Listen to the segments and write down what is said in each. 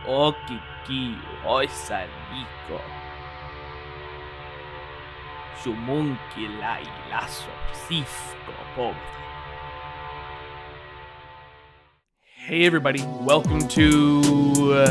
Okiki oisaliko. Shumunkila ilaso sifko pobre. Hey everybody, welcome to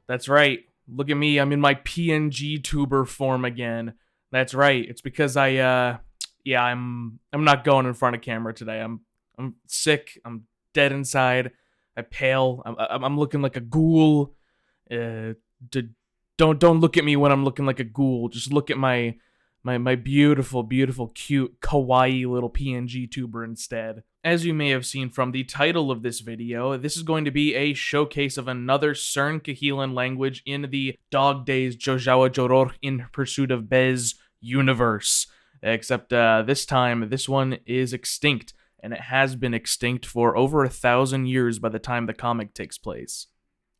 That's right. Look at me, I'm in my PNG tuber form again. That's right. It's because I'm not going in front of camera today. I'm sick. I'm dead inside. I pale. I'm looking like a ghoul. Don't look at me when I'm looking like a ghoul. Just look at my beautiful, cute, kawaii little PNG tuber instead. As you may have seen from the title of this video, this is going to be a showcase of another Cern language in the Dog Days Jojawa Joror in Pursuit of Bez universe. Except this time, this one is extinct, and it has been extinct for over 1,000 years by the time the comic takes place.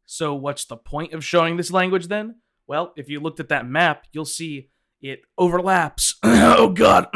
So what's the point of showing this language then? Well, if you looked at that map, you'll see it overlaps. Oh god!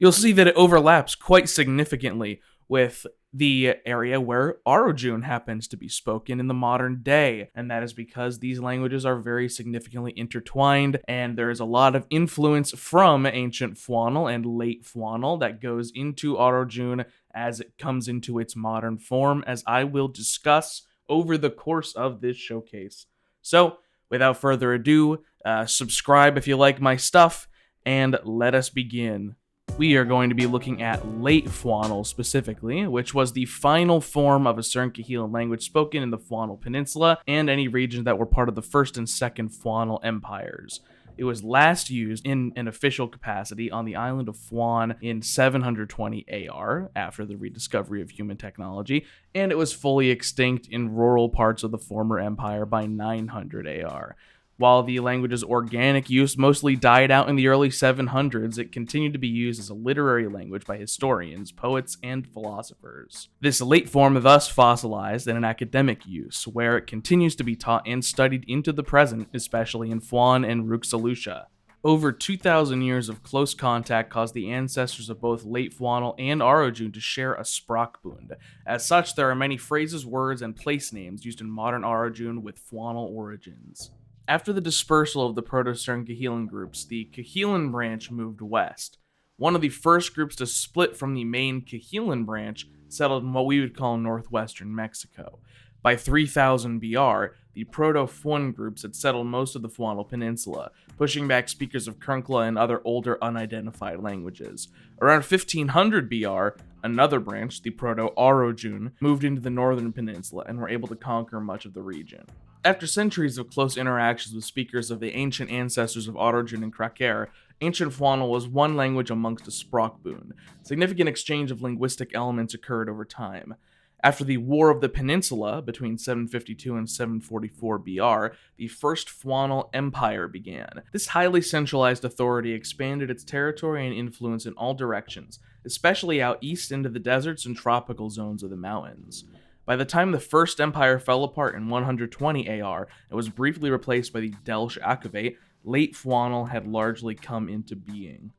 You'll see that it overlaps quite significantly with the area where Arodjun happens to be spoken in the modern day, and that is because these languages are very significantly intertwined, and there is a lot of influence from ancient Fwonnel and late Fwonnel that goes into Arodjun as it comes into its modern form, as I will discuss over the course of this showcase. So, without further ado, subscribe if you like my stuff, and let us begin. We are going to be looking at late Fwonnel specifically, which was the final form of a Cern language spoken in the Fwonnel Peninsula and any regions that were part of the First and Second Fwonnel Empires. It was last used in an official capacity on the island of Fwon in 720 AR, after the rediscovery of human technology, and it was fully extinct in rural parts of the former empire by 900 AR. While the language's organic use mostly died out in the early 700s, it continued to be used as a literary language by historians, poets, and philosophers. This late form thus fossilized in an academic use, where it continues to be taught and studied into the present, especially in Fwon and Ruxalusha. Over 2,000 years of close contact caused the ancestors of both late Fwonnel and Arodjun to share a sprachbund. As such, there are many phrases, words, and place names used in modern Arodjun with Fwonnel origins. After the dispersal of the Proto-Cern groups, the Cahilan branch moved west. One of the first groups to split from the main Cahilan branch settled in what we would call northwestern Mexico. By 3000 BR, the Proto-Fwon groups had settled most of the Fwonnel Peninsula, pushing back speakers of Kurnkla and other older unidentified languages. Around 1500 BR, another branch, the Proto-Arodjun, moved into the northern peninsula and were able to conquer much of the region. After centuries of close interactions with speakers of the ancient ancestors of Arodjun and Kraker, ancient Fwonnel was one language amongst a sprachbund. Significant exchange of linguistic elements occurred over time. After the War of the Peninsula, between 752 and 744 BR, the First Fwonnel Empire began. This highly centralized authority expanded its territory and influence in all directions, especially out east into the deserts and tropical zones of the mountains. By the time the First Empire fell apart in 120 AR and was briefly replaced by the Delsh Akavate, late Fwonnel had largely come into being.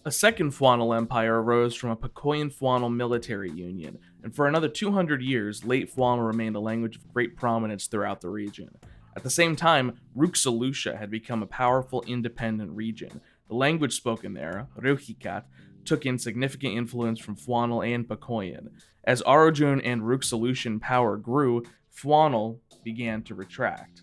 A second Fwonnel Empire arose from a Pakoyan Fwonnel military union, and for another 200 years, late Fwonnel remained a language of great prominence throughout the region. At the same time, Ruxalusha had become a powerful independent region. The language spoken there, Reuhikat, took in significant influence from Fwonnel and Pakoyan. As Arodjun and Ruxalushan power grew, Fwonnel began to retract.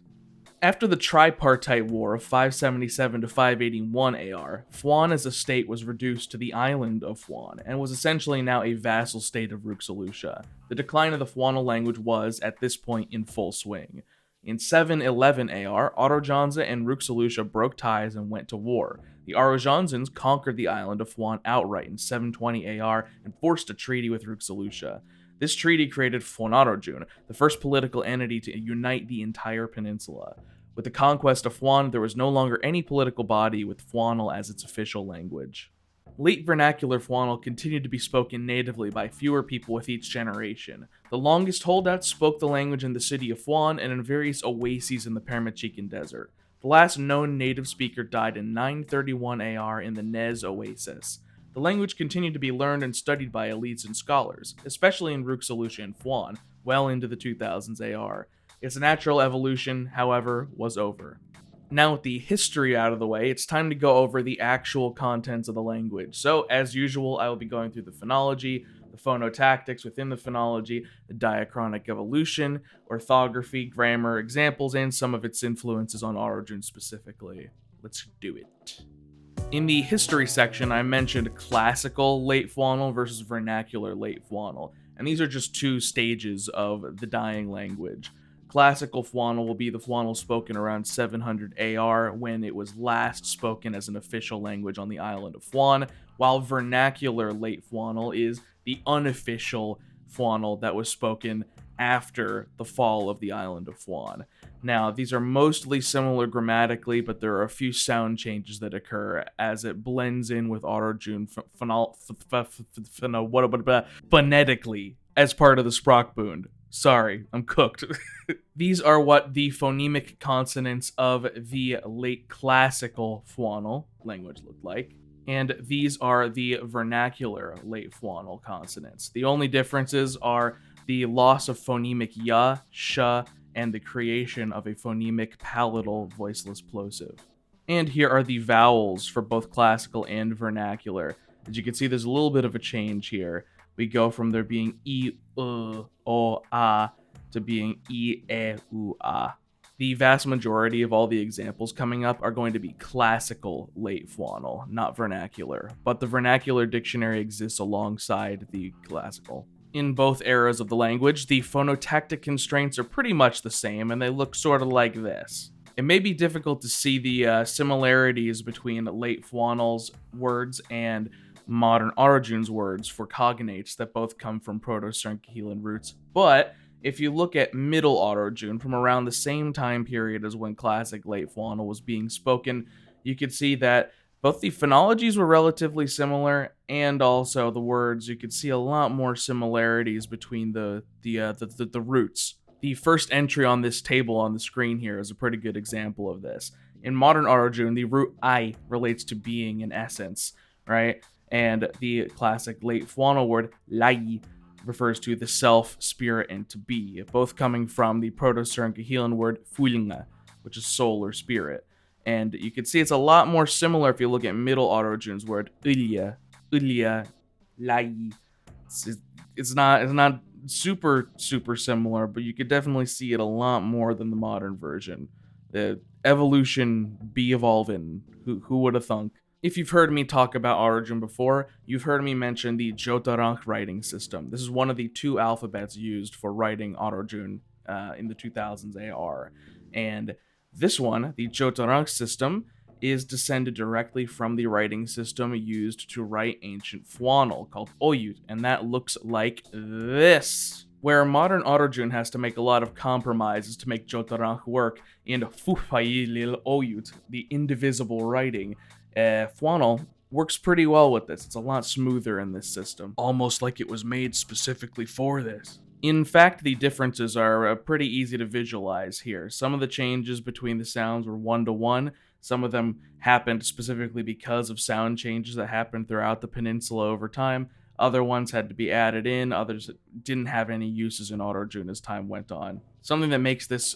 After the Tripartite War of 577 to 581 AR, Fwon as a state was reduced to the island of Fwon, and was essentially now a vassal state of Ruxalusha. The decline of the Fwonnel language was, at this point, in full swing. In 711 AR, Arodjanza and Ruxalusha broke ties and went to war. The Arodjanzans conquered the island of Fwon outright in 720 AR and forced a treaty with Ruxalusha. This treaty created Fwonarojun, the first political entity to unite the entire peninsula. With the conquest of Fwon, there was no longer any political body with Fwonnel as its official language. Late vernacular Fwonnel continued to be spoken natively by fewer people with each generation. The longest holdouts spoke the language in the city of Fwon and in various oases in the Paramachican Desert. The last known native speaker died in 931 AR in the Nez Oasis. The language continued to be learned and studied by elites and scholars, especially in Ruxolitia and Fwon, well into the 2000s AR. Its natural evolution, however, was over. Now, with the history out of the way, it's time to go over the actual contents of the language. So, as usual, I will be going through the phonology, the phonotactics within the phonology, the diachronic evolution, orthography, grammar, examples, and some of its influences on Arodjun specifically. Let's do it. In the history section, I mentioned classical late Fwonnel versus vernacular late Fwonnel, and these are just two stages of the dying language. Classical Fwonnel will be the Fwonnel spoken around 700 AR when it was last spoken as an official language on the island of Fwon, while vernacular late Fwonnel is the unofficial Fwonnel that was spoken after the fall of the island of Fwon. Now, these are mostly similar grammatically, but there are a few sound changes that occur as it blends in with Arodjun phonetically as part of the Sprachbund. Sorry, I'm cooked. These are what the phonemic consonants of the late classical Fwonnel language looked like, and these are the vernacular late Fwonnel consonants. The only differences are the loss of phonemic ya, sh, and the creation of a phonemic palatal voiceless plosive. And here are the vowels for both classical and vernacular. As you can see, there's a little bit of a change here. We go from there being I, O, A to being I, E, U, A. The vast majority of all the examples coming up are going to be classical late Fwonnel, not vernacular, but the vernacular dictionary exists alongside the classical. In both eras of the language, the phonotactic constraints are pretty much the same, and they look sort of like this. It may be difficult to see the similarities between late Fwonnel's words and modern Arodjun's words for cognates that both come from Proto-Sankahelian roots, but if you look at Middle Arodjun from around the same time period as when classic late Fwonnel was being spoken, you could see that both the phonologies were relatively similar, and also the words. You could see a lot more similarities between the roots. The first entry on this table on the screen here is a pretty good example of this. In modern Arodjun, the root I relates to being in essence, right? And the classic late Fwonnel word lai refers to the self, spirit, and to be, both coming from the Proto-Sankahelian word fulnga, which is soul or spirit. And you can see it's a lot more similar if you look at Middle Arodjun's word ulya, lai. It's not super similar, but you could definitely see it a lot more than the modern version. The evolution be evolving. Who would have thunk? If you've heard me talk about Arodjun before, you've heard me mention the Jotarang writing system. This is one of the two alphabets used for writing Arodjun in the 2000s AR. And this one, the Jotarang system, is descended directly from the writing system used to write ancient Fwonnel called Oyut, and that looks like this. Where modern Arodjun has to make a lot of compromises to make Jotarang work in Fwonnel Oyut, the indivisible writing, Fwonnel works pretty well with this. It's a lot smoother in this system, almost like it was made specifically for this. In fact, the differences are pretty easy to visualize here. Some of the changes between the sounds were one-to-one. Some of them happened specifically because of sound changes that happened throughout the peninsula over time. Other ones had to be added in. Others didn't have any uses in Arodjun as time went on. Something that makes this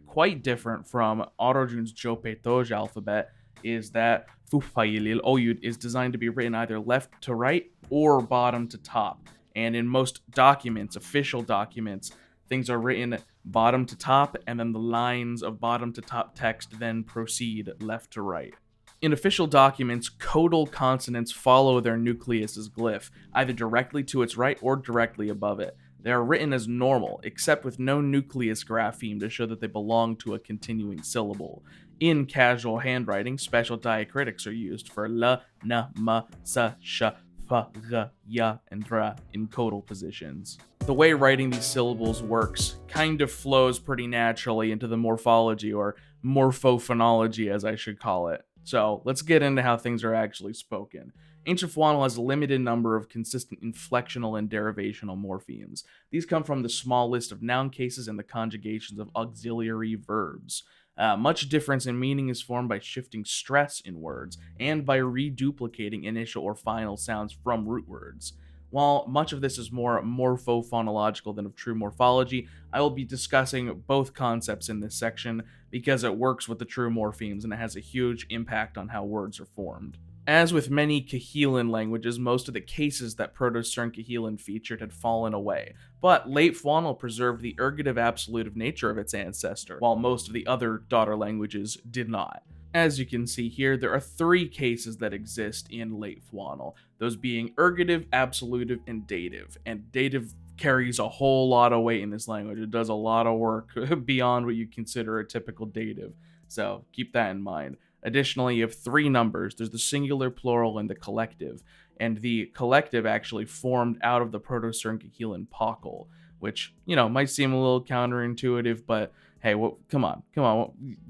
quite different from Arodjun's Jopetoj alphabet is that Fwonnel Oyut is designed to be written either left to right or bottom to top. And in most documents, official documents, things are written bottom to top, and then the lines of bottom to top text then proceed left to right. In official documents, codal consonants follow their nucleus's glyph, either directly to its right or directly above it. They are written as normal, except with no nucleus grapheme to show that they belong to a continuing syllable. In casual handwriting, special diacritics are used for la, na, ma, sa, sha, fa, ga, ya, and ra in codal positions. The way writing these syllables works kind of flows pretty naturally into the morphology, or morphophonology as I should call it. So let's get into how things are actually spoken. Ancient Fwonnel has a limited number of consistent inflectional and derivational morphemes. These come from the small list of noun cases and the conjugations of auxiliary verbs. Much difference in meaning is formed by shifting stress in words and by reduplicating initial or final sounds from root words. While much of this is more morphophonological than of true morphology, I will be discussing both concepts in this section because it works with the true morphemes and it has a huge impact on how words are formed. As with many Kahilan languages, most of the cases that Proto-Stern Kahilan featured had fallen away, but late Fwonnel preserved the ergative absolutive nature of its ancestor, while most of the other daughter languages did not. As you can see here, there are three cases that exist in late Fwonnel, those being ergative, absolutive, and dative. And dative carries a whole lot of weight in this language. It does a lot of work beyond what you consider a typical dative, so keep that in mind. Additionally, you have three numbers. There's the singular, plural, and the collective. And the collective actually formed out of the Proto-Stern Kahilan pakal, which, might seem a little counterintuitive, but hey, come on.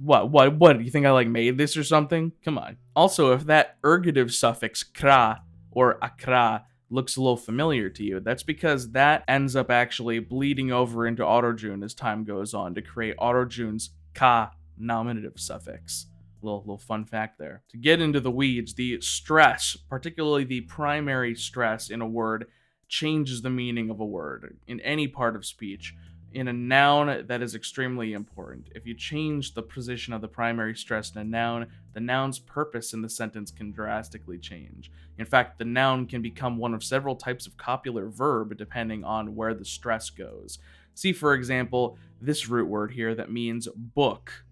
What? You think I made this or something? Come on. Also, if that ergative suffix kra or akra looks a little familiar to you, that's because that ends up actually bleeding over into Arodjun as time goes on to create Arodjun's ka nominative suffix. Little fun fact there. To get into the weeds, the stress, particularly the primary stress in a word, changes the meaning of a word in any part of speech. In a noun, that is extremely important. If you change the position of the primary stress in a noun, the noun's purpose in the sentence can drastically change. In fact, the noun can become one of several types of copular verb depending on where the stress goes. See, for example, this root word here that means book.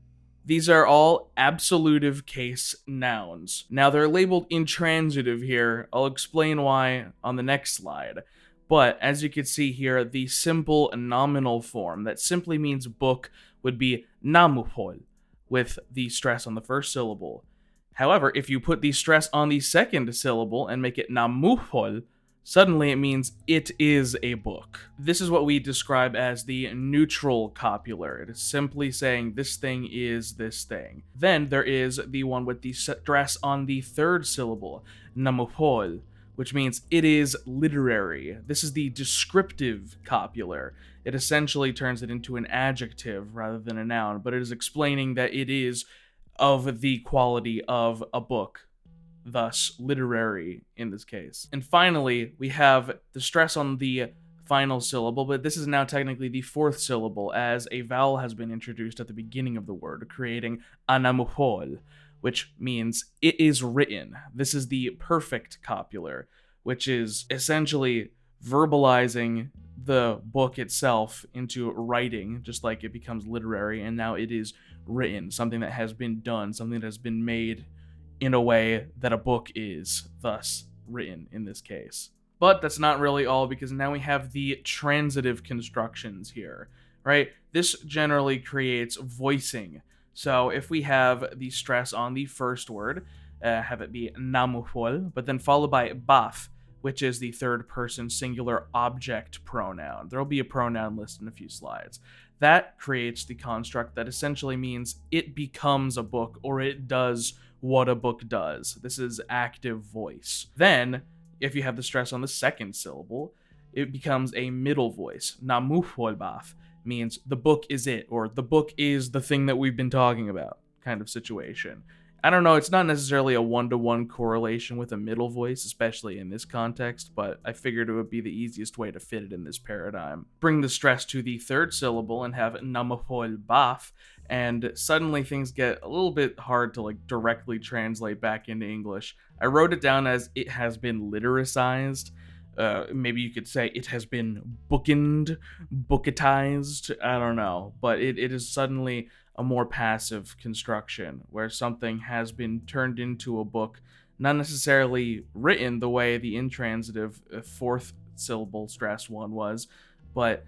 These are all absolutive case nouns. Now they're labeled intransitive here. I'll explain why on the next slide. But as you can see here, the simple nominal form that simply means book would be namuhol, with the stress on the first syllable. However, if you put the stress on the second syllable and make it namuhol, suddenly it means it is a book. This is what we describe as the neutral copular. It is simply saying this thing is this thing. Then there is the one with the stress on the third syllable, namuhol, which means it is literary. This is the descriptive copular. It essentially turns it into an adjective rather than a noun, but it is explaining that it is of the quality of a book, thus literary in this case. And finally, we have the stress on the final syllable, but this is now technically the fourth syllable as a vowel has been introduced at the beginning of the word, creating anamuhol, which means it is written. This is the perfect copular, which is essentially verbalizing the book itself into writing, just like it becomes literary, and now it is written, something that has been done, something that has been made in a way that a book is, thus written in this case. But that's not really all, because now we have the transitive constructions here, right? This generally creates voicing. So if we have the stress on the first word, have it be namuhol, but then followed by baf, which is the third person singular object pronoun. There'll be a pronoun list in a few slides. That creates the construct that essentially means it becomes a book, or it does what a book does. This is active voice. Then, if you have the stress on the second syllable, it becomes a middle voice. Namuhol means the book is it, or the book is the thing that we've been talking about, kind of situation. I don't know, it's not necessarily a one-to-one correlation with a middle voice, especially in this context, but I figured it would be the easiest way to fit it in this paradigm. Bring the stress to the third syllable and have namuhol baf, and suddenly things get a little bit hard to directly translate back into English. I wrote it down as it has been litericized. Maybe you could say it has been bookended, booketized, I don't know, but it is suddenly a more passive construction where something has been turned into a book, not necessarily written the way the intransitive fourth syllable stress one was, but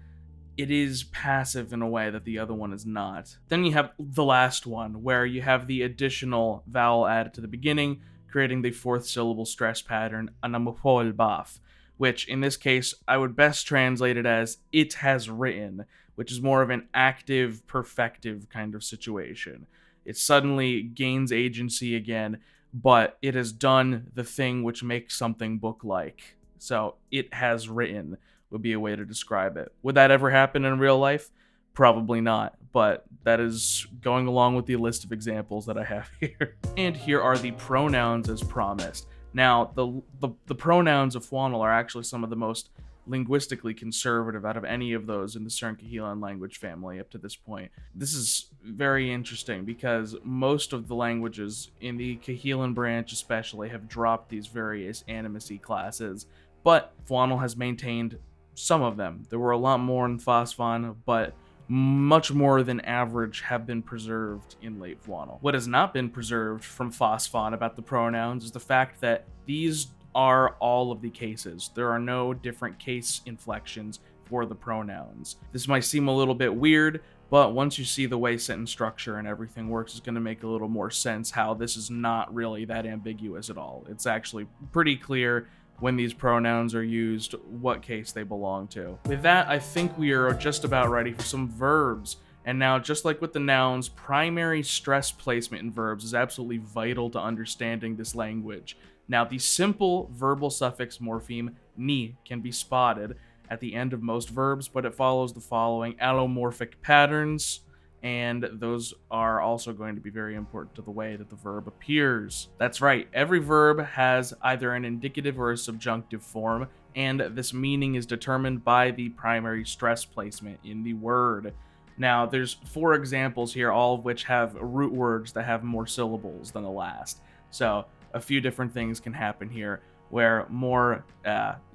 it is passive in a way that the other one is not. Then you have the last one, where you have the additional vowel added to the beginning, creating the fourth syllable stress pattern, anamuhol baf, which in this case I would best translate it as it has written, which is more of an active, perfective kind of situation. It suddenly gains agency again, but it has done the thing which makes something book-like. So, it has written would be a way to describe it. Would that ever happen in real life? Probably not, but that is going along with the list of examples that I have here. And here are the pronouns as promised. Now, the pronouns of Fwonnel are actually some of the most linguistically conservative out of any of those in the Cern language family up to this point. This is very interesting because most of the languages in the Cahilan branch especially have dropped these various animacy classes, but Fwonnel has maintained some of them. There were a lot more in Phosphon, but much more than average have been preserved in late Fwonnel. What has not been preserved from Phosphon about the pronouns is the fact that these are all of the cases. There are no different case inflections for the pronouns. This might seem a little bit weird, but once you see the way sentence structure and everything works, it's going to make a little more sense how this is not really that ambiguous at all. It's actually pretty clear when these pronouns are used, what case they belong to. With that, I think we are just about ready for some verbs. And now, just like with the nouns, primary stress placement in verbs is absolutely vital to understanding this language. Now, the simple verbal suffix morpheme ni can be spotted at the end of most verbs, but it follows the following allomorphic patterns, and those are also going to be very important to the way that the verb appears. That's right, every verb has either an indicative or a subjunctive form, and this meaning is determined by the primary stress placement in the word. Now, there's 4 examples here, all of which have root words that have more syllables than the last. So, a few different things can happen here, where more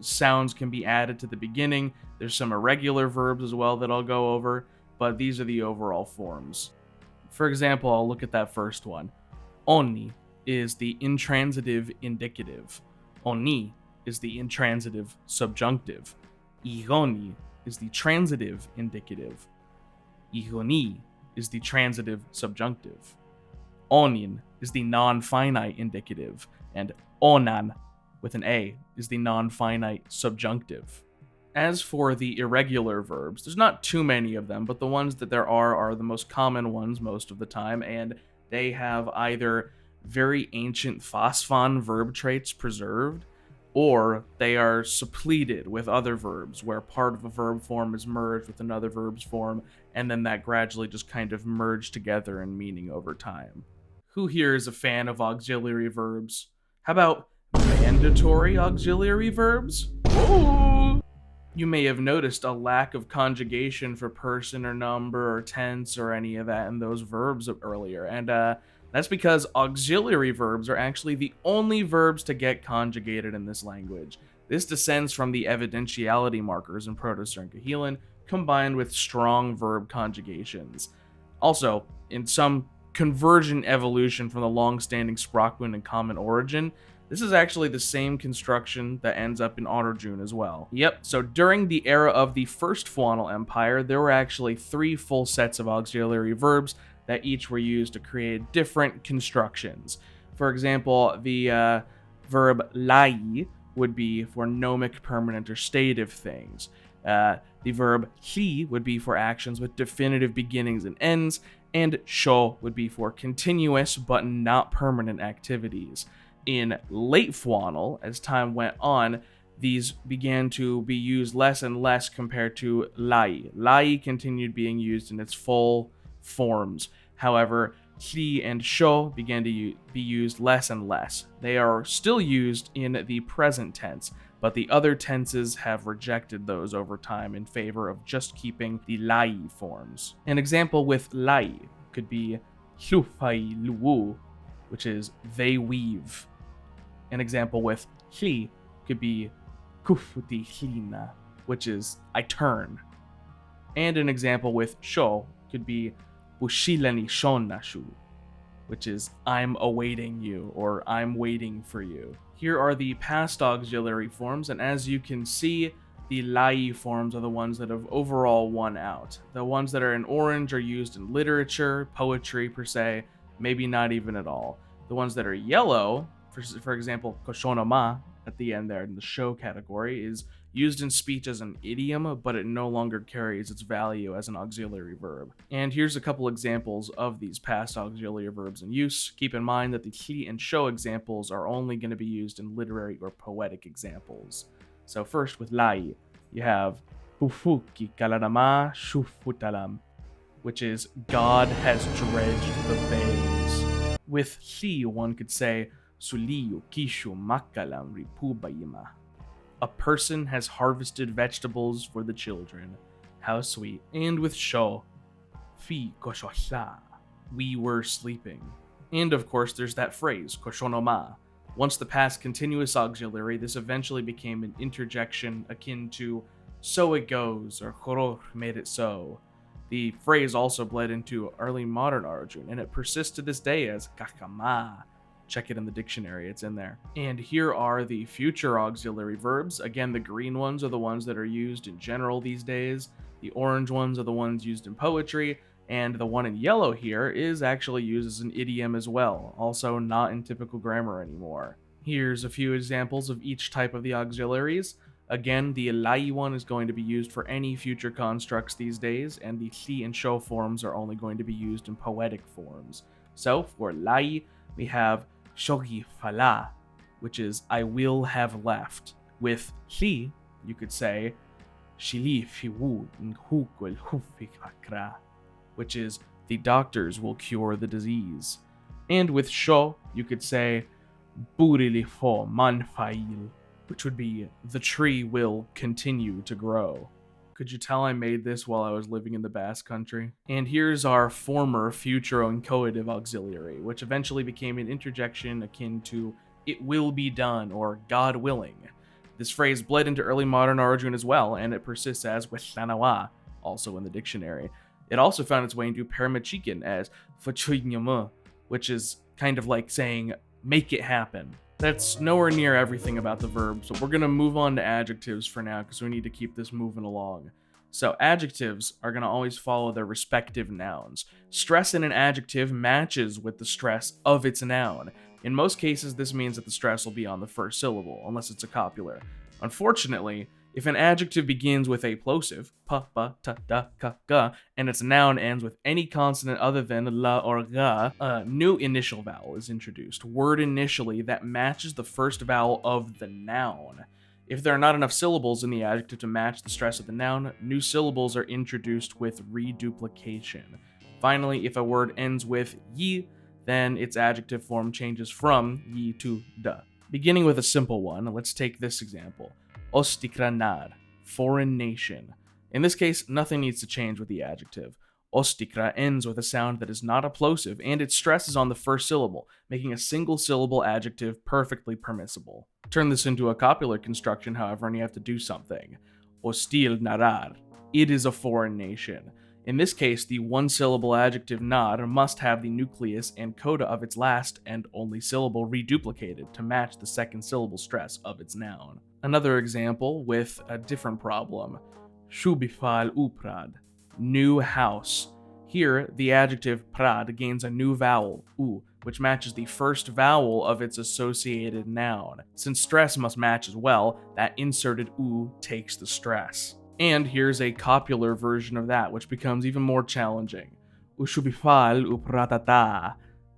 sounds can be added to the beginning. There's some irregular verbs as well that I'll go over, but these are the overall forms. For example, I'll look at that first one. Oni is the intransitive indicative. Oni is the intransitive subjunctive. Igoni is the transitive indicative. Igoni is the transitive subjunctive. Onin is the non-finite indicative, and onan, with an A, is the non-finite subjunctive. As for the irregular verbs, there's not too many of them, but the ones that there are the most common ones most of the time, and they have either very ancient Phosphon verb traits preserved, or they are suppleted with other verbs, where part of a verb form is merged with another verb's form, and then that gradually just kind of merged together in meaning over time. Who here is a fan of auxiliary verbs? How about mandatory auxiliary verbs? Ooh! You may have noticed a lack of conjugation for person or number or tense or any of that in those verbs earlier, and that's because auxiliary verbs are actually the only verbs to get conjugated in this language. This descends from the evidentiality markers in Proto-Cern combined with strong verb conjugations. Also, in some convergent evolution from the long-standing Sprachbund and Common Origin, this is actually the same construction that ends up in Arodjun as well. Yep, so during the era of the First Fwonnel Empire, there were actually 3 full sets of auxiliary verbs that each were used to create different constructions. For example, the verb lai would be for gnomic, permanent, or stative things. The verb hi would be for actions with definitive beginnings and ends, and sho would be for continuous but not permanent activities. In late Fwonnel, as time went on, these began to be used less and less compared to lai. Lai continued being used in its full forms. However, hi and sho began to be used less and less. They are still used in the present tense, but the other tenses have rejected those over time in favor of just keeping the lai forms. An example with lai could be hlufai luwu, which is they weave. An example with hli could be kufuti hlina, which is I turn. And an example with sho could be bushilani shonnashu, which is I'm awaiting you, or I'm waiting for you. Here are the past auxiliary forms, and as you can see, the lai forms are the ones that have overall won out. The ones that are in orange are used in literature, poetry per se, maybe not even at all. The ones that are yellow, for example, koshonoma at the end there in the show category, is used in speech as an idiom, but it no longer carries its value as an auxiliary verb. And here's a couple examples of these past auxiliary verbs in use. Keep in mind that the hi and sho examples are only going to be used in literary or poetic examples. So first with lai, you have pufuki kalarama shufutalam, which is God has dredged the bays. With li, one could say suliu kishu makalam ripubayima. A person has harvested vegetables for the children. How sweet. And with sho, fi koshosha, we were sleeping. And of course, there's that phrase, koshonoma. Once the past continuous auxiliary, this eventually became an interjection akin to so it goes, or horor made it so. The phrase also bled into early modern Arodjun, and it persists to this day as kakama. Check it in the dictionary, it's in there. And here are the future auxiliary verbs. Again, the green ones are the ones that are used in general these days. The orange ones are the ones used in poetry. And the one in yellow here is actually used as an idiom as well, also not in typical grammar anymore. Here's a few examples of each type of the auxiliaries. Again, the lai one is going to be used for any future constructs these days, and the li and sho forms are only going to be used in poetic forms. So, for lai, we have shogi fala, which is I will have left. With li, you could say shili fiwu nhukul hufikakra, which is the doctors will cure the disease. And with sho, you could say burili fo manfail, which would be the tree will continue to grow. Could you tell I made this while I was living in the Basque Country? And here's our former future inchoative auxiliary, which eventually became an interjection akin to it will be done or God willing. This phrase bled into early modern Arodjun as well, and it persists as wethanawa, also in the dictionary. It also found its way into Paramachican as fachuinyama, which is kind of like saying make it happen. That's nowhere near everything about the verbs, but we're going to move on to adjectives for now because we need to keep this moving along. So adjectives are going to always follow their respective nouns. Stress in an adjective matches with the stress of its noun. In most cases, this means that the stress will be on the first syllable, unless it's a copular. Unfortunately, if an adjective begins with a plosive, pa, ba, ta, da, ka, ga, and its noun ends with any consonant other than la or ga, a new initial vowel is introduced, word initially that matches the first vowel of the noun. If there are not enough syllables in the adjective to match the stress of the noun, new syllables are introduced with reduplication. Finally, if a word ends with yi, then its adjective form changes from yi to da. Beginning with a simple one, let's take this example. Ostikranar, foreign nation. In this case, nothing needs to change with the adjective. Ostikra ends with a sound that is not a plosive, and its stress is on the first syllable, making a single syllable adjective perfectly permissible. Turn this into a copular construction, however, and you have to do something. Ostil narar. It is a foreign nation. In this case, the one-syllable adjective nar must have the nucleus and coda of its last and only syllable reduplicated to match the second syllable stress of its noun. Another example with a different problem. Shubifal uprad, new house. Here, the adjective prad gains a new vowel, u, which matches the first vowel of its associated noun. Since stress must match as well, that inserted u takes the stress. And here's a copular version of that, which becomes even more challenging. Ushubifal upratata.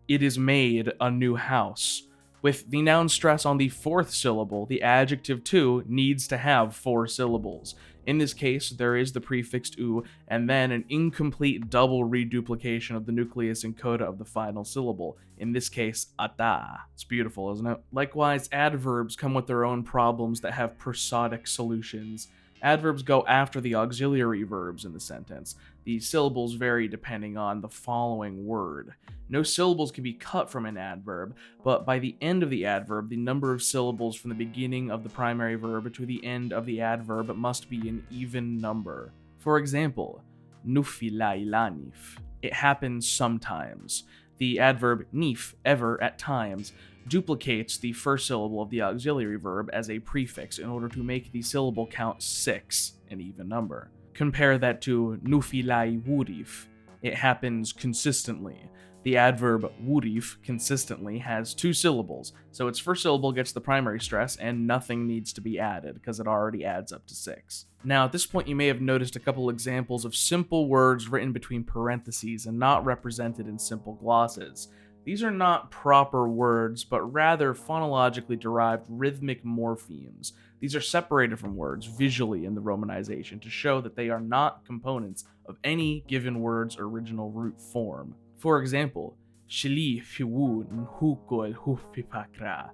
It is made a new house. With the noun stress on the fourth syllable, the adjective too needs to have 4 syllables. In this case, there is the prefix u, and then an incomplete double reduplication of the nucleus and coda of the final syllable. In this case, ata. It's beautiful, isn't it? Likewise, adverbs come with their own problems that have prosodic solutions. Adverbs go after the auxiliary verbs in the sentence. The syllables vary depending on the following word. No syllables can be cut from an adverb, but by the end of the adverb, the number of syllables from the beginning of the primary verb to the end of the adverb must be an even number. For example, nufilailanif. It happens sometimes. The adverb nif, ever, at times, duplicates the first syllable of the auxiliary verb as a prefix in order to make the syllable count 6, an even number. Compare that to nufilai wurif. It happens consistently. The adverb wurif, consistently, has 2 syllables, so its first syllable gets the primary stress and nothing needs to be added because it already adds up to 6. Now, at this point, you may have noticed a couple examples of simple words written between parentheses and not represented in simple glosses. These are not proper words, but rather phonologically derived rhythmic morphemes. These are separated from words visually in the romanization to show that they are not components of any given word's original root form. For example, Shili fiwu nhukol hufipakra.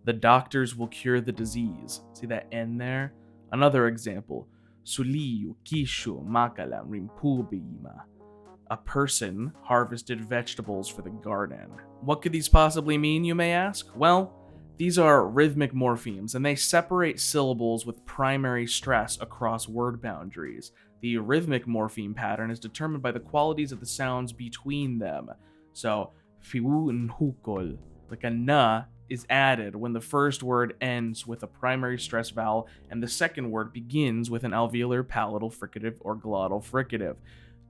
The doctors will cure the disease. See that N there? Another example, Suliyu kishu makala rimpubiima. A person harvested vegetables for the garden. What could these possibly mean, you may ask? Well, these are rhythmic morphemes, and they separate syllables with primary stress across word boundaries. The rhythmic morpheme pattern is determined by the qualities of the sounds between them. So, fiwu nhukol, like a na, is added when the first word ends with a primary stress vowel and the second word begins with an alveolar palatal fricative or glottal fricative.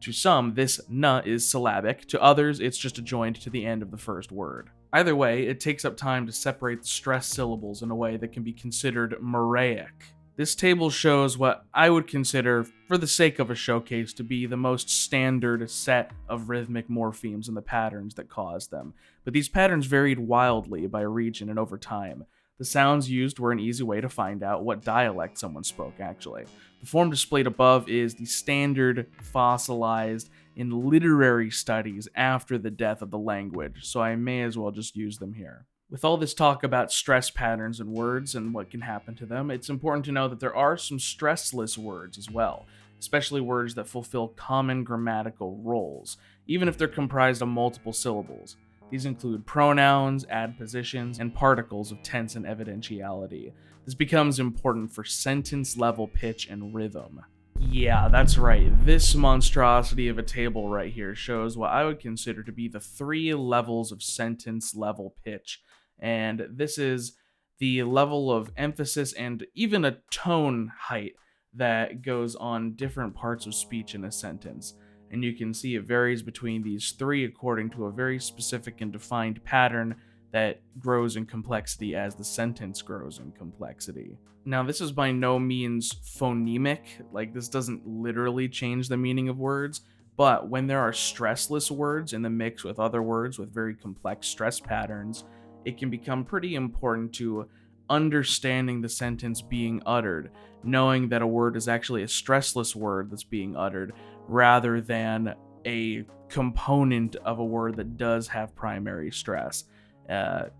To some, this na is syllabic. To others, it's just a joint to the end of the first word. Either way, it takes up time to separate the stressed syllables in a way that can be considered Muraic. This table shows what I would consider, for the sake of a showcase, to be the most standard set of rhythmic morphemes and the patterns that cause them. But these patterns varied wildly by region and over time. The sounds used were an easy way to find out what dialect someone spoke, actually. The form displayed above is the standard fossilized in literary studies after the death of the language, so I may as well just use them here. With all this talk about stress patterns in words and what can happen to them, it's important to know that there are some stressless words as well, especially words that fulfill common grammatical roles, even if they're comprised of multiple syllables. These include pronouns, adpositions, and particles of tense and evidentiality. This becomes important for sentence level pitch and rhythm. Yeah, that's right. This monstrosity of a table right here shows what I would consider to be the 3 levels of sentence level pitch. And this is the level of emphasis and even a tone height that goes on different parts of speech in a sentence. And you can see it varies between these 3 according to a very specific and defined pattern that grows in complexity as the sentence grows in complexity. Now, this is by no means phonemic, like this doesn't literally change the meaning of words, but when there are stressless words in the mix with other words with very complex stress patterns, it can become pretty important to understanding the sentence being uttered, knowing that a word is actually a stressless word that's being uttered, rather than a component of a word that does have primary stress.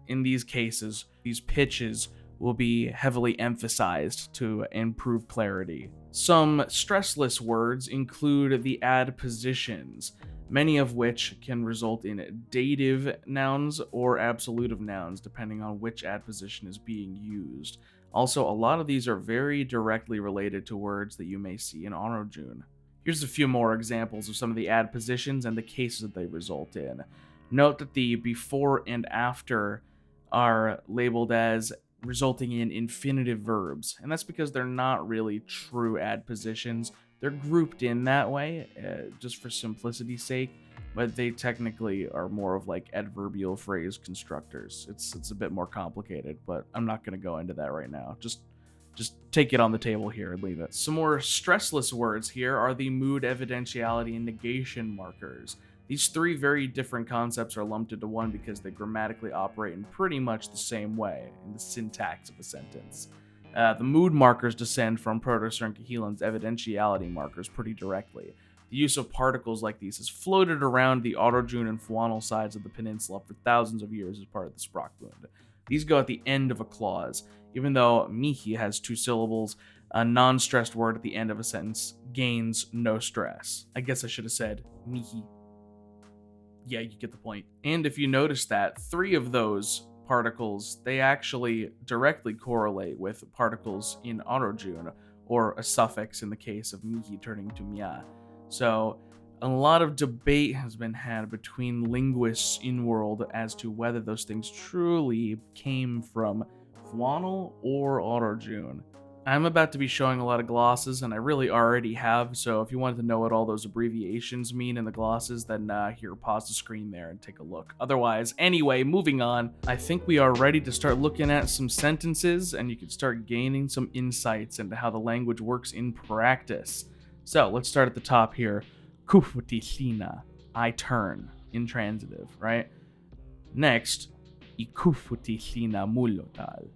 In these cases, these pitches will be heavily emphasized to improve clarity. Some stressless words include the adpositions, many of which can result in dative nouns or absolutive nouns, depending on which adposition is being used. Also, a lot of these are very directly related to words that you may see in Arodjun. Here's a few more examples of some of the adpositions and the cases that they result in. Note that the before and after are labeled as resulting in infinitive verbs, and that's because they're not really true adpositions. They're grouped in that way, just for simplicity's sake, but they technically are more of like adverbial phrase constructors. It's a bit more complicated, but I'm not going to go into that right now. Just take it on the table here and leave it. Some more stressless words here are the mood, evidentiality, and negation markers. These 3 very different concepts are lumped into one because they grammatically operate in pretty much the same way in the syntax of a sentence. The mood markers descend from Proto-Cernakihelan's evidentiality markers pretty directly. The use of particles like these has floated around the Arodjun and Fwonnel sides of the peninsula for thousands of years as part of the Sprachbund. These go at the end of a clause. Even though mihi has 2 syllables, a non-stressed word at the end of a sentence gains no stress. I guess I should have said mihi. Yeah, you get the point. And if you notice that, 3 of those particles, they actually directly correlate with particles in Arodjun, or a suffix in the case of mihi turning to mia. So, a lot of debate has been had between linguists in world as to whether those things truly came from Fwonnel or Arodjun. I'm about to be showing a lot of glosses, and I really already have, so if you wanted to know what all those abbreviations mean in the glosses, then here, pause the screen there and take a look. Otherwise, anyway, moving on, I think we are ready to start looking at some sentences, and you can start gaining some insights into how the language works in practice. So, let's start at the top here. Kufutisina, I turn, intransitive, right? Next, ikufutisina mulotal,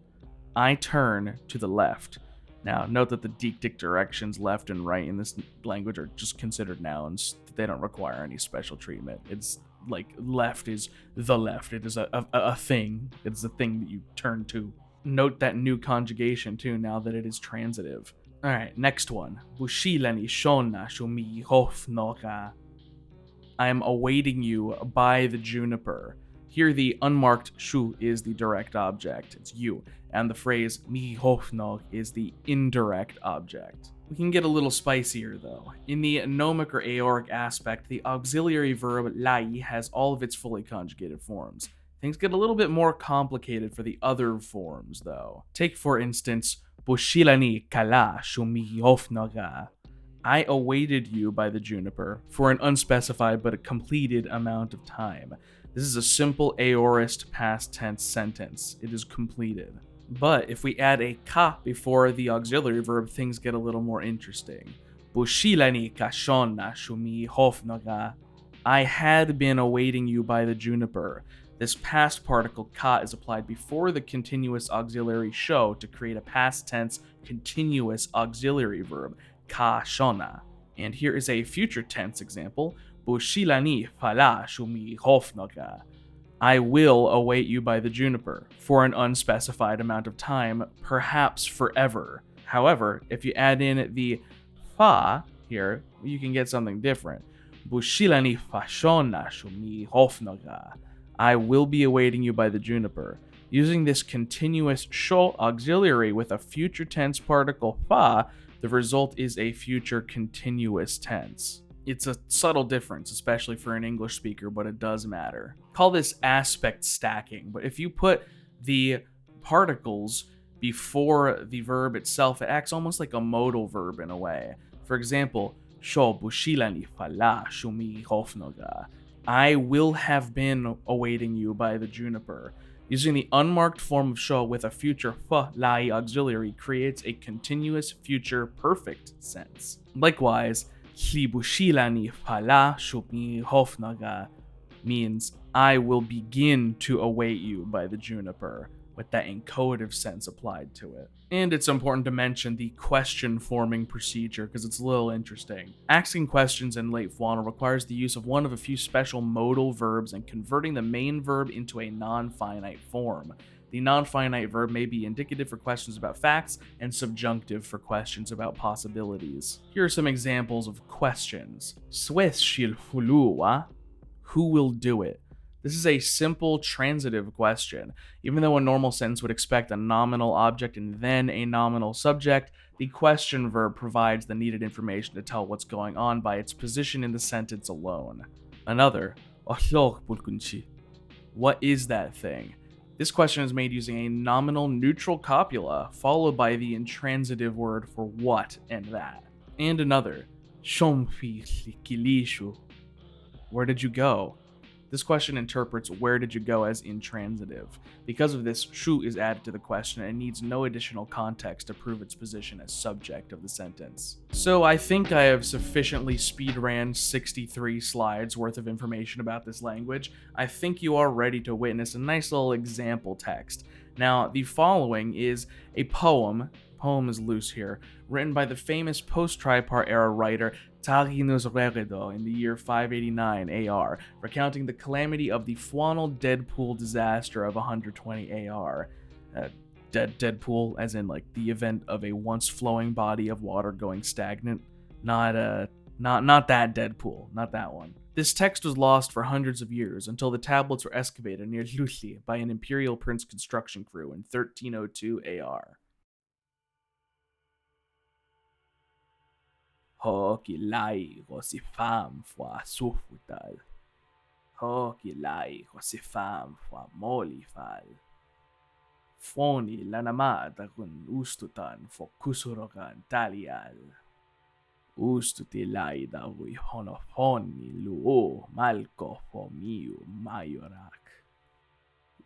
I turn to the left. Now, note that the deictic directions left and right in this language are just considered nouns. They don't require any special treatment. It's like left is the left. It is a thing. It's the thing that you turn to. Note that new conjugation too, now that it is transitive. All right, next one. Bushilani shona shumi hofnoga. I am awaiting you by the juniper. Here, the unmarked shu is the direct object, it's you, and the phrase mi hofnog is the indirect object. We can get a little spicier though. In the gnomic or aoric aspect, the auxiliary verb lai has all of its fully conjugated forms. Things get a little bit more complicated for the other forms though. Take for instance, bushilani kala shumi hofnoga. I awaited you by the juniper for an unspecified but a completed amount of time. This is a simple aorist past tense sentence. It is completed. But if we add a ka before the auxiliary verb, things get a little more interesting. Bushilani kashona shumi hofnaga. I had been awaiting you by the juniper. This past particle ka is applied before the continuous auxiliary sho to create a past tense continuous auxiliary verb, ka shona. And here is a future tense example. Bushilani fala shumi hofnaga. I will await you by the juniper for an unspecified amount of time, perhaps forever. However, if you add in the fa here, you can get something different. Bushilani fashona shumi hofnaga. I will be awaiting you by the juniper. Using this continuous sho auxiliary with a future tense particle fa, the result is a future continuous tense. It's a subtle difference, especially for an English speaker, but it does matter. Call this aspect stacking, but if you put the particles before the verb itself, it acts almost like a modal verb in a way. For example, sho bushilani fala shumi hofnoga. I will have been awaiting you by the juniper. Using the unmarked form of sho with a future fa lai auxiliary creates a continuous future perfect sense. Likewise, Hlibushilani fala shumi hofnaga means I will begin to await you by the juniper, with that encodative sense applied to it. And it's important to mention the question forming procedure because it's a little interesting. Asking questions in late Fwonnel requires the use of one of a few special modal verbs and converting the main verb into a non-finite form. The non-finite verb may be indicative for questions about facts and subjunctive for questions about possibilities. Here are some examples of questions. Sweshil fulua? Who will do it? This is a simple transitive question. Even though a normal sentence would expect a nominal object and then a nominal subject, the question verb provides the needed information to tell what's going on by its position in the sentence alone. Another, what is that thing? This question is made using a nominal neutral copula, followed by the intransitive word for what and that. And another, where did you go? This question interprets where did you go as intransitive. Because of this, shu is added to the question and needs no additional context to prove its position as subject of the sentence. So I think I have sufficiently speed ran 63 slides worth of information about this language. I think you are ready to witness a nice little example text. Now, the following is a poem is loose here, written by the famous post-Tripar era writer Taginus Reredo in the year 589 AR, recounting the calamity of the Fwonnel Deadpool disaster of 120 AR. Deadpool, as in like the event of a once flowing body of water going stagnant. Not that Deadpool, not that one. This text was lost for hundreds of years until the tablets were excavated near Lhuti by an imperial prince construction crew in 1302 AR. Hoki lai si fam fwa sufutal. Hoki lai si fam fwa molifal. Foni lanamata kun ustutan fo kusurokan talial. Ustuti lai da hui honofoni luo malko fo miu majorak.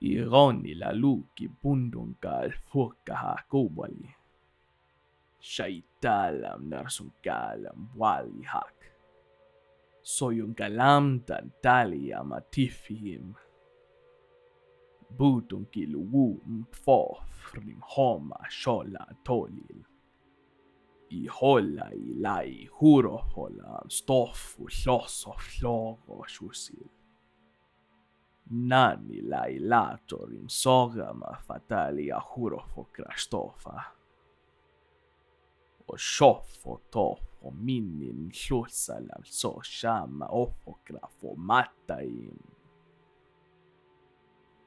Ironi la luki bundunkal furkaha kubali. Shaitalam narsunkalam walihak. Soyunkalam tantaliam atifihim. Butunkiluwu mfo frimhoma shola tolil. I hola I lai huro hola stofu hloso hlogo shusil. Nani lai lato rimsogama fatali ahuro fo krashtofa. O shofo tofo minin hlusalam so shama ofo grafo mataim.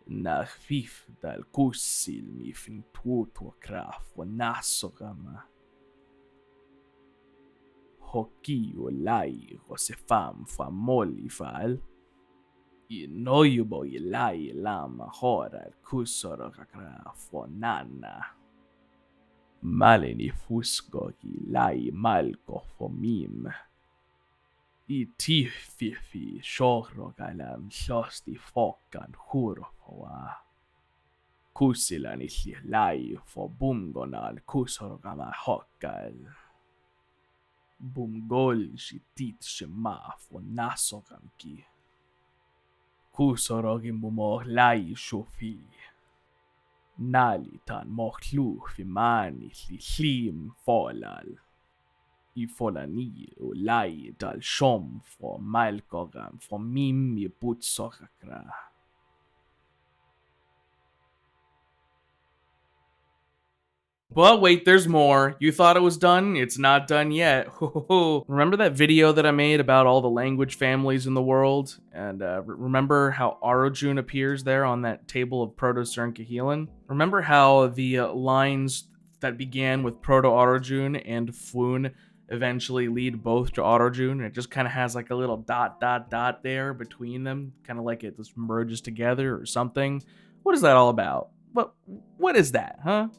Nachfif dal kussil mi fin tuto grafo nasogama. Hokio lai rosefam famoli fal. I nojubo I lai lama horar kusoro grafo nana. Maleni fusco I lai malco fomim. I tififi shoro galam shosti fokan huro foa. Kusilan I lai fo bumgonal kusoro gama hokal. Bumgol shitit shema fo nasogamki. Kusorogin bumo lai shufi. Nalitan mochlu fimani hlim folal. I folani o lai dal shom fo malkogam fo mim I butsokakra. But wait, there's more. You thought it was done? It's not done yet. Remember that video that I made about all the language families in the world? And remember how Arodjun appears there on that table of Proto-Cerncahelan? Remember how the lines that began with Proto-Arodjun and Fwon eventually lead both to Arodjun? It just kind of has like a little dot, dot, dot there between them, kind of like it just merges together or something. What is that all about? What is that, huh?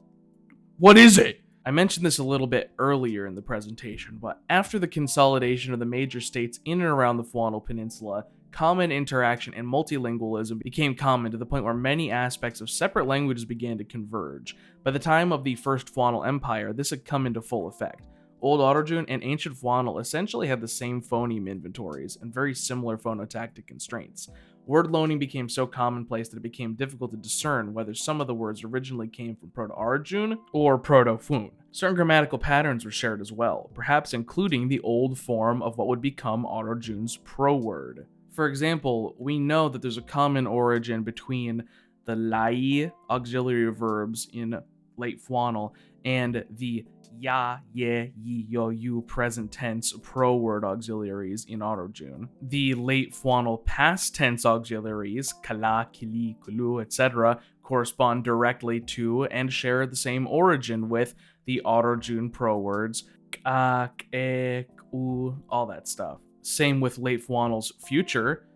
What is it? I mentioned this a little bit earlier in the presentation, but after the consolidation of the major states in and around the Fwonnel Peninsula, common interaction and multilingualism became common to the point where many aspects of separate languages began to converge. By the time of the First Fwonnel Empire, this had come into full effect. Old Arodjun and Ancient Fwonnel essentially had the same phoneme inventories and very similar phonotactic constraints. Word loaning became so commonplace that it became difficult to discern whether some of the words originally came from Proto-Arodjun or Proto-Fwon. Certain grammatical patterns were shared as well, perhaps including the old form of what would become Arodjun's pro-word. For example, we know that there's a common origin between the lai auxiliary verbs in late Fwonnel and the ya, ye, yi, yo, you present tense pro-word auxiliaries in Arodjun. The late Fwonnel past tense auxiliaries, kala, kili, kulu, etc., correspond directly to and share the same origin with the Arodjun pro-words, ka, ke, ku, all that stuff. Same with late Fwonnel's future,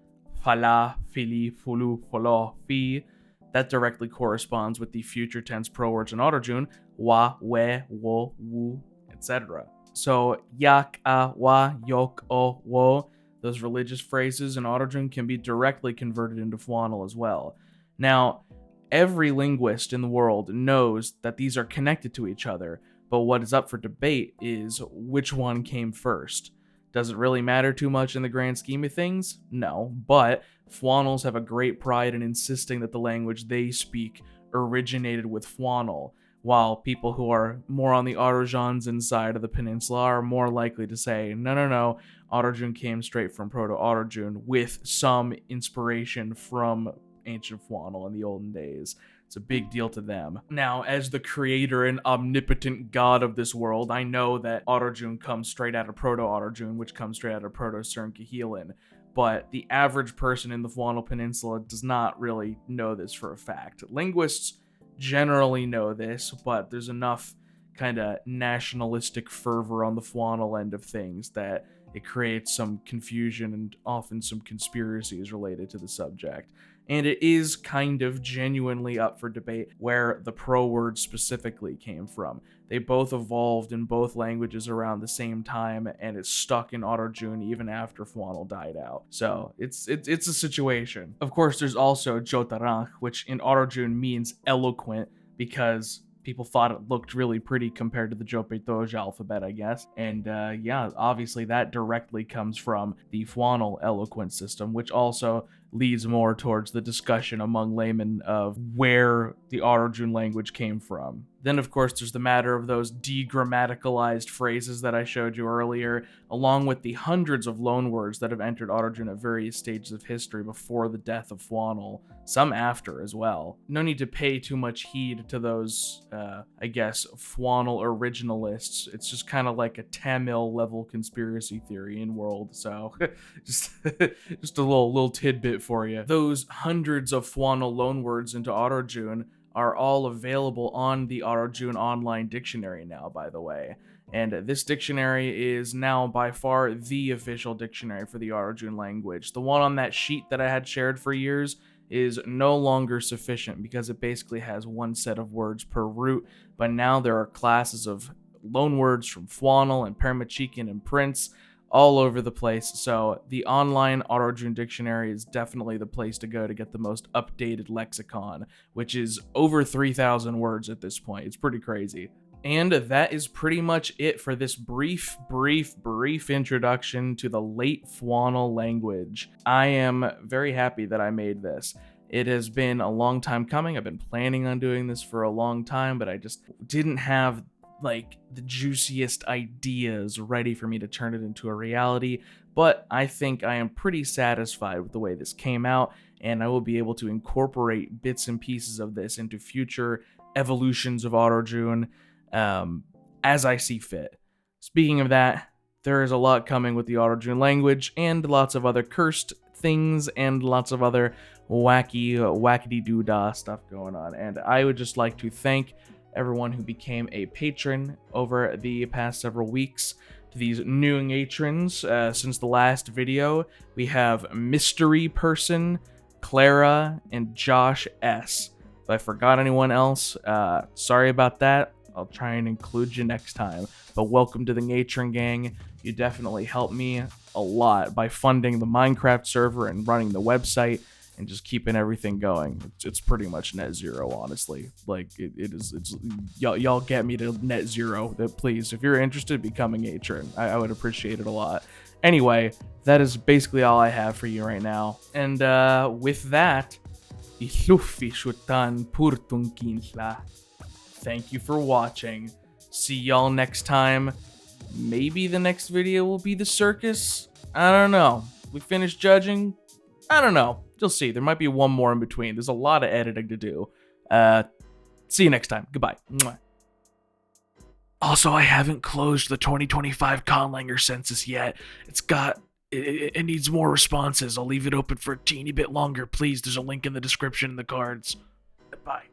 fala, fili, fulu, folo, fi. That directly corresponds with the future tense pro-words in Arodjun, wa, we, wo, wu, etc. So, yak, a, wa, yok, o, wo, those religious phrases in Arodjun can be directly converted into Fwonnel as well. Now, every linguist in the world knows that these are connected to each other, but what is up for debate is which one came first. Does it really matter too much in the grand scheme of things? No, but Fwonnels have a great pride in insisting that the language they speak originated with Fwonnel, while people who are more on the Arodjansan side of the peninsula are more likely to say, no, Arodjun came straight from Proto-Arodjun with some inspiration from ancient Fwonnel in the olden days. It's a big deal to them. Now, as the creator and omnipotent god of this world, I know that Arodjun comes straight out of Proto-Arodjun, which comes straight out of Proto-Cerncahelan, but the average person in the Fwonnel Peninsula does not really know this for a fact. Linguists generally know this, but there's enough kind of nationalistic fervor on the Fwonnel end of things that it creates some confusion and often some conspiracies related to the subject. And it is kind of genuinely up for debate where the pro word specifically came from. They both evolved in both languages around the same time, and it's stuck in Arodjun even after Fwonnel died out. So it's a situation. Of course, there's also Jotarach, which in Arodjun means eloquent because people thought it looked really pretty compared to the Jopetoja alphabet, I guess. And yeah, obviously that directly comes from the Fwonnel eloquent system, which also leads more towards the discussion among laymen of where the Arodjun language came from. Then, of course, there's the matter of those degrammaticalized phrases that I showed you earlier, along with the hundreds of loanwords that have entered Arodjun at various stages of history before the death of Fwonnel, some after as well. No need to pay too much heed to those, I guess, Fwonnel originalists. It's just kind of like a Tamil level conspiracy theory in world, so just a little tidbit for you. Those hundreds of Fwonnel loanwords into Arodjun are all available on the Arodjun online dictionary now, by the way. And this dictionary is now by far the official dictionary for the Arodjun language. The one on that sheet that I had shared for years is no longer sufficient because it basically has one set of words per root, but now there are classes of loanwords from Fwonnel and Permachican and Prince all over the place, so the online Arodjun dictionary is definitely the place to go to get the most updated lexicon, which is over 3,000 words at this point. It's pretty crazy. And that is pretty much it for this brief introduction to the late Fwonnel language. I am very happy that I made this. It has been a long time coming. I've been planning on doing this for a long time, but I just didn't have like the juiciest ideas ready for me to turn it into a reality, but I think I am pretty satisfied with the way this came out, and I will be able to incorporate bits and pieces of this into future evolutions of Arodjun as I see fit. Speaking of that, there is a lot coming with the Arodjun language, and lots of other cursed things, and lots of other wackity-doo-dah stuff going on, and I would just like to thank everyone who became a patron over the past several weeks. To these new patrons, since the last video, we have Mystery Person, Clara, and Josh S. If I forgot anyone else, sorry about that. I'll try and include you next time. But welcome to the Natron Gang. You definitely helped me a lot by funding the Minecraft server and running the website and just keeping everything going. It's pretty much net zero, honestly. Like, it's y'all get me to net zero. Please, if you're interested in becoming a patron, I would appreciate it a lot. Anyway, that is basically all I have for you right now. And with that, thank you for watching. See y'all next time. Maybe the next video will be the circus? I don't know. We finished judging? I don't know. You'll see. There might be one more in between. There's a lot of editing to do. See you next time. Goodbye. Mwah. Also, I haven't closed the 2025 Conlanger census yet. It needs more responses. I'll leave it open for a teeny bit longer. Please, there's a link in the description in the cards. Bye.